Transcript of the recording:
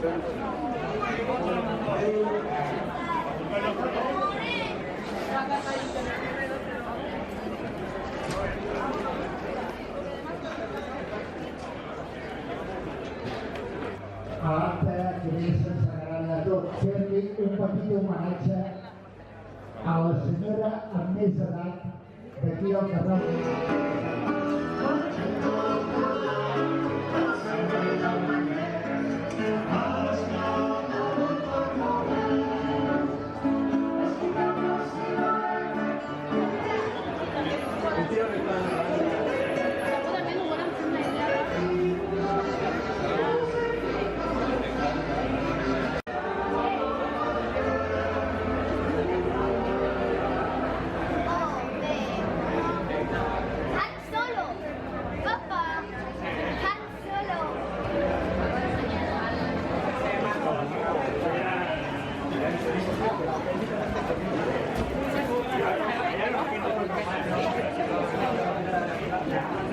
A l'acte que ve sense agrada a tot, fer-li un petit homenatge a la senyora amb més edat d'aquí al carrer. Yeah.